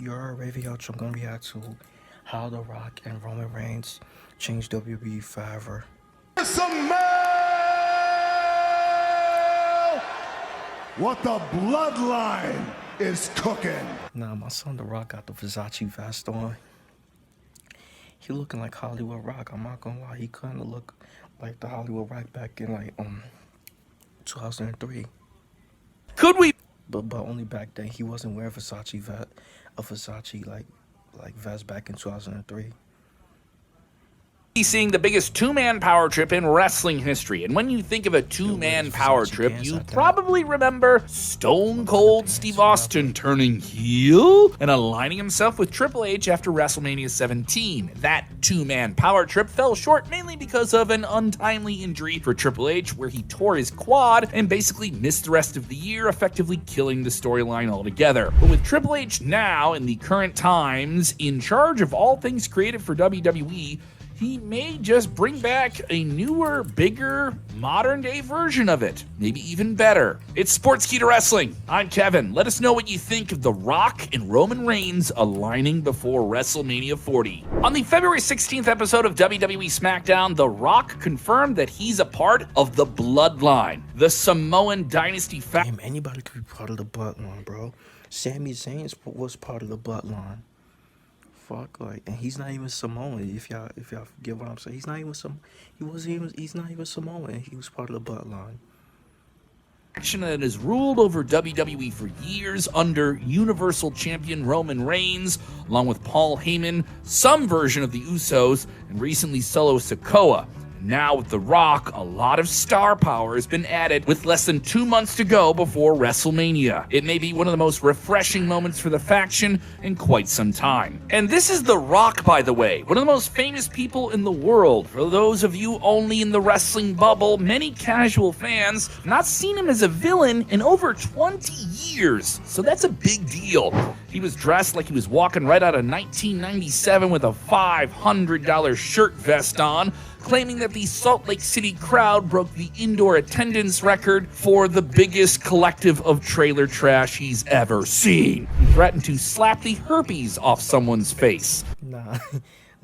Your WavyOcho, I'm gonna react to how The Rock and Roman Reigns changed WWE forever. What the Bloodline is cooking. Nah, my son The Rock got the Versace vest on. He looking like Hollywood Rock. I'm not gonna lie, he kinda look like the Hollywood Rock back in like 2003. Could we? But only back then. He wasn't wearing a Versace like vest back in 2003. Seeing the biggest two-man power trip in wrestling history. And when you think of a two-man power trip, you probably remember Stone Cold Steve Austin turning heel and aligning himself with Triple H after WrestleMania 17. That two-man power trip fell short mainly because of an untimely injury for Triple H, where he tore his quad and basically missed the rest of the year, effectively killing the storyline altogether. But with Triple H now, in the current times, in charge of all things creative for WWE, he may just bring back a newer, bigger, modern-day version of it. Maybe even better. It's Sportskeeda to Wrestling. I'm Kevin. Let us know what you think of The Rock and Roman Reigns aligning before WrestleMania 40. On the February 16th episode of WWE SmackDown, The Rock confirmed that he's a part of the Bloodline, the Samoan dynasty Damn, anybody could be part of the Bloodline, bro. Sami Zayn was part of the Bloodline. Fuck, like, and he's not even Samoan. If y'all get what I'm saying, he's not even he's not even Samoan. He was part of the Bloodline. Faction that has ruled over WWE for years under Universal Champion Roman Reigns, along with Paul Heyman, some version of the Usos, and recently Solo Sikoa. Now with The Rock, a lot of star power has been added with less than 2 months to go before WrestleMania. It may be one of the most refreshing moments for the faction in quite some time. And this is The Rock, by the way, one of the most famous people in the world. For those of you only in the wrestling bubble, many casual fans have not seen him as a villain in over 20 years. So that's a big deal. He was dressed like he was walking right out of 1997 with a $500 shirt vest on, claiming that the Salt Lake City crowd broke the indoor attendance record for the biggest collective of trailer trash he's ever seen. He threatened to slap the herpes off someone's face. Nah,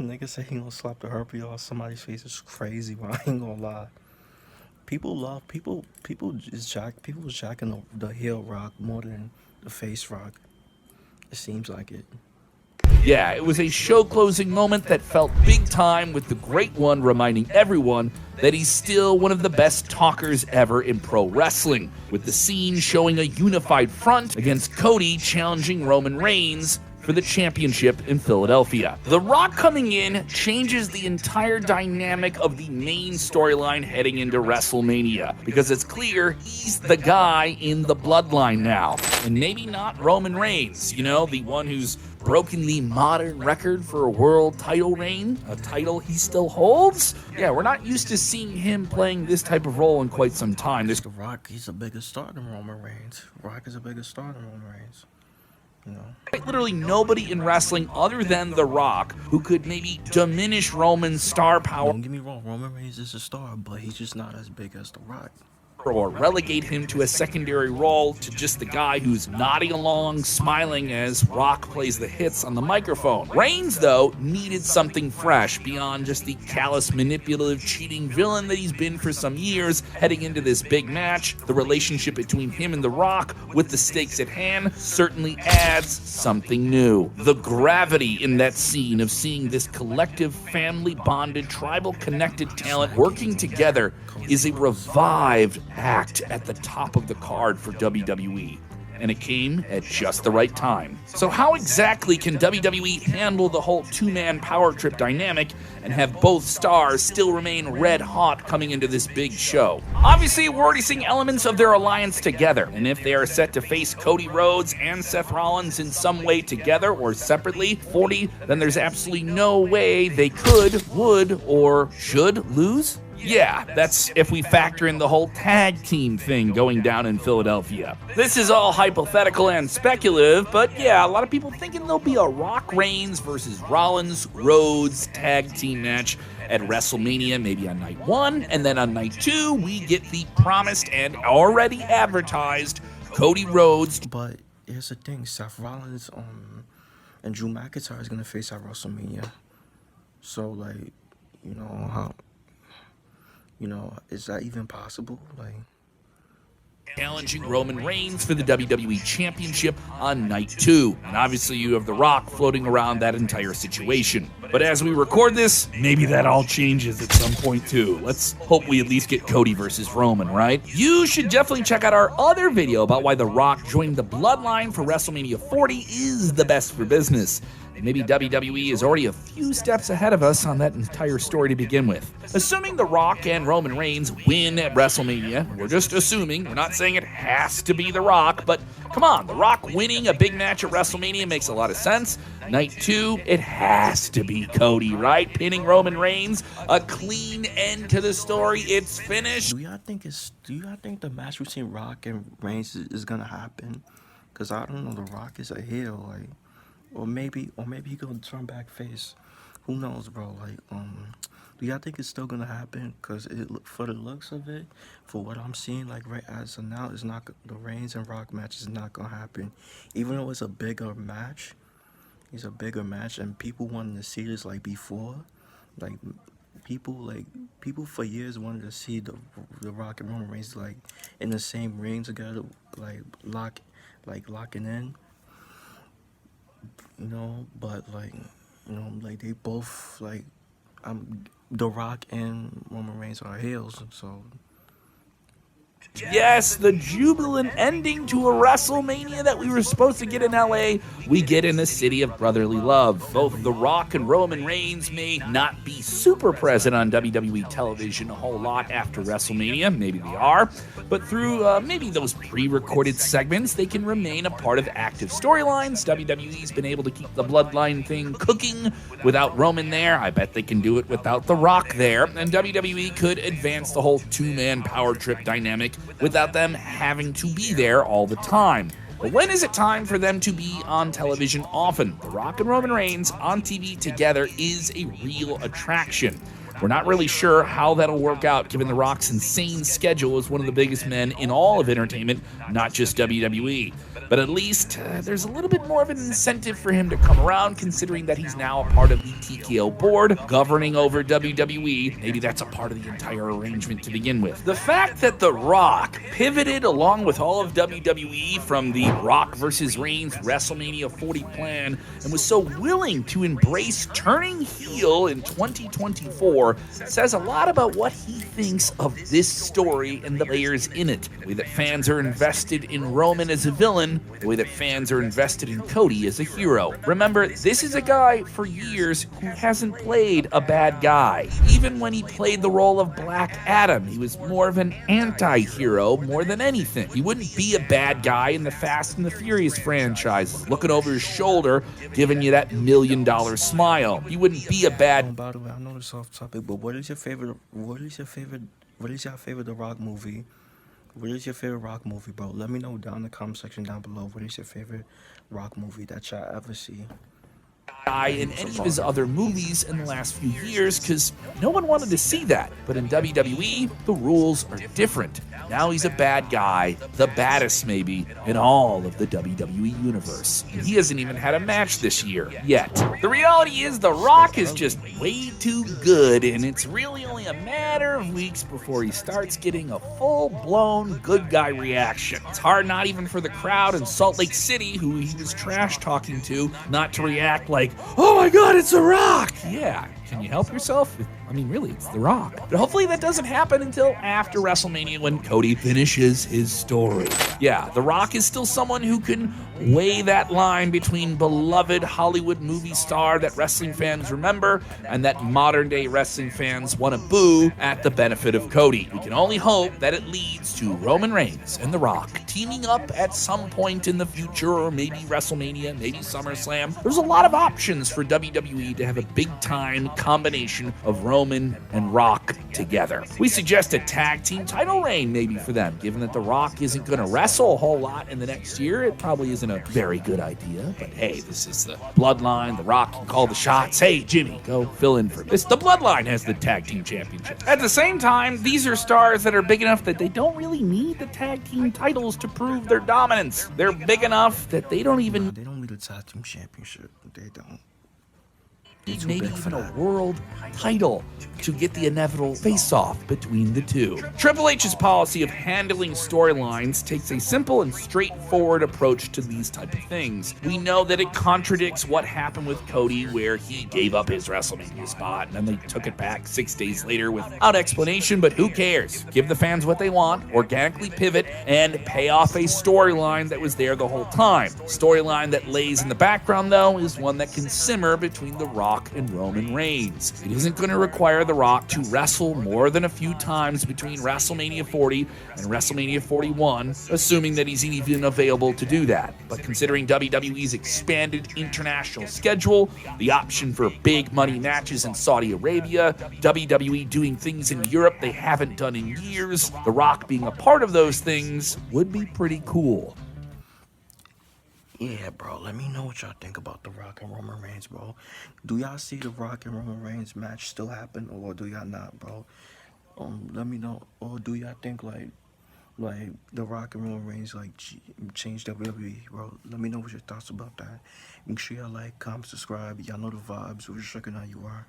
nigga say he gonna slap the herpes off somebody's face. It's crazy, but I ain't gonna lie. People was jacking the heel Rock more than the face Rock. It seems like it. Yeah, it was a show-closing moment that felt big time, with the Great One reminding everyone that he's still one of the best talkers ever in pro wrestling, with the scene showing a unified front against Cody challenging Roman Reigns for the championship in Philadelphia. The Rock coming in changes the entire dynamic of the main storyline heading into WrestleMania, because it's clear he's the guy in the Bloodline now, and maybe not Roman Reigns, you know, the one who's broken the modern record for a world title reign, a title he still holds. Yeah, we're not used to seeing him playing this type of role in quite some time. The Rock, he's a bigger star than Roman Reigns. Rock is a bigger star than Roman Reigns. You know? Literally nobody in wrestling other than The Rock who could maybe diminish Roman's star power. Don't get me wrong, Roman Reigns is a star, but he's just not as big as The Rock. Or relegate him to a secondary role to just the guy who's nodding along, smiling as Rock plays the hits on the microphone. Reigns, though, needed something fresh beyond just the callous, manipulative, cheating villain that he's been for some years. Heading into this big match, the relationship between him and The Rock, with the stakes at hand, certainly adds something new. The gravity in that scene of seeing this collective, family-bonded, tribal-connected talent working together is a revived act at the top of the card for WWE, and it came at just the right time. So how exactly can WWE handle the whole two-man power trip dynamic and have both stars still remain red hot coming into this big show? Obviously, we're already seeing elements of their alliance together, and if they are set to face Cody Rhodes and Seth Rollins in some way together or separately, 40, then there's absolutely no way they could, would, or should lose. Yeah, that's if we factor in the whole tag team thing going down in Philadelphia. This is all hypothetical and speculative, but yeah, a lot of people thinking there'll be a Rock Reigns versus Rollins Rhodes tag team match at WrestleMania, maybe on night 1, and then on night 2, we get the promised and already advertised Cody Rhodes. But here's the thing, Seth Rollins, and Drew McIntyre is gonna face at WrestleMania. So like, you know how, is that even possible? Like, challenging Roman Reigns for the WWE Championship on night 2. And obviously you have The Rock floating around that entire situation. But as we record this, maybe that all changes at some point too. Let's hope we at least get Cody versus Roman, right? You should definitely check out our other video about why The Rock joining the Bloodline for WrestleMania 40 is the best for business. Maybe WWE is already a few steps ahead of us on that entire story to begin with. Assuming The Rock and Roman Reigns win at WrestleMania, we're just assuming, we're not saying it has to be The Rock, but come on, The Rock winning a big match at WrestleMania makes a lot of sense. Night 2, it has to be Cody, right? Pinning Roman Reigns, a clean end to the story, it's finished. do y'all think the match between Rock and Reigns is gonna happen? Cause I don't know, The Rock is a heel, like, or maybe he gonna turn back face. Who knows, bro? Like, do y'all think it's still gonna happen? Cause for the looks of it, for what I'm seeing, like right as of now, it's not, the Reigns and Rock match is not gonna happen. Even though it's a bigger match, and people wanted to see this like before, like people for years wanted to see the Rock and Roman Reigns like in the same ring together, like locking in. But like they both like, The Rock and Roman Reigns are heels, so. Yes, the jubilant ending to a WrestleMania that we were supposed to get in LA, we get in the city of brotherly love. Both The Rock and Roman Reigns may not be super present on WWE television a whole lot after WrestleMania, maybe they are, but through maybe those pre-recorded segments, they can remain a part of active storylines. WWE's been able to keep the Bloodline thing cooking without Roman there. I bet they can do it without The Rock there, and WWE could advance the whole two-man power trip dynamic without them having to be there all the time. But when is it time for them to be on television often? The Rock and Roman Reigns on TV together is a real attraction. We're not really sure how that'll work out given The Rock's insane schedule as one of the biggest men in all of entertainment, not just WWE. But at least there's a little bit more of an incentive for him to come around, considering that he's now a part of the TKO board governing over WWE. Maybe that's a part of the entire arrangement to begin with. The fact that The Rock pivoted along with all of WWE from the Rock versus Reigns WrestleMania 40 plan and was so willing to embrace turning heel in 2024 says a lot about what he thinks of this story and the players in it. The way that fans are invested in Roman as a villain, the way that fans are invested in Cody as a hero. Remember, this is a guy for years who hasn't played a bad guy. Even when he played the role of Black Adam, he was more of an anti-hero more than anything. He wouldn't be a bad guy in the Fast and the Furious franchise, looking over his shoulder, giving you that $1 million smile. He wouldn't be a bad. By the way, I know this off topic, but what is your favorite The Rock movie? What is your favorite Rock movie, bro? Let me know down in the comment section down below. What is your favorite Rock movie that y'all ever see? Guy in any of his other movies in the last few years, because no one wanted to see that. But in WWE, the rules are different. Now he's a bad guy, the baddest maybe, in all of the WWE universe. And he hasn't even had a match this year, yet. The reality is The Rock is just way too good, and it's really only a matter of weeks before he starts getting a full-blown good guy reaction. It's hard not even for the crowd in Salt Lake City, who he was trash-talking to, not to react like, "Oh my god, it's The Rock!" Yeah, can you help yourself? I mean, really, it's The Rock. But hopefully that doesn't happen until after WrestleMania when Cody finishes his story. Yeah, The Rock is still someone who can weigh that line between beloved Hollywood movie star that wrestling fans remember and that modern-day wrestling fans want to boo at the benefit of Cody. We can only hope that it leads to Roman Reigns and The Rock teaming up at some point in the future, or maybe WrestleMania, maybe SummerSlam. There's a lot of options for WWE to have a big-time combination of Roman and Rock together. We suggest a tag team title reign maybe for them. Given that The Rock isn't going to wrestle a whole lot in the next year, it probably isn't a very good idea. But hey, this is the Bloodline. The Rock can call the shots. Hey, Jimmy, go fill in for this. The Bloodline has the tag team championship. At the same time, these are stars that are big enough that they don't really need the tag team titles to prove their dominance. They're big enough that they don't even the tag team championship. They don't. They're too Maybe big for even a that. world title to get the inevitable face-off between the two. Triple H's policy of handling storylines takes a simple and straightforward approach to these type of things. We know that it contradicts what happened with Cody, where he gave up his WrestleMania spot and then they took it back 6 days later without explanation, but who cares? Give the fans what they want, organically pivot, and pay off a storyline that was there the whole time. Storyline that lays in the background, though, is one that can simmer between The Rock and Roman Reigns. It isn't going to require The Rock to wrestle more than a few times between WrestleMania 40 and WrestleMania 41, assuming that he's even available to do that. But considering WWE's expanded international schedule, the option for big money matches in Saudi Arabia, WWE doing things in Europe they haven't done in years, The Rock being a part of those things would be pretty cool. Yeah, bro. Let me know what y'all think about The Rock and Roman Reigns, bro. Do y'all see The Rock and Roman Reigns match still happen, or do y'all not, bro? Let me know. Or do y'all think like The Rock and Roman Reigns change WWE, bro? Let me know what your thoughts about that. Make sure y'all like, comment, subscribe. Y'all know the vibes. We're just checking out you are.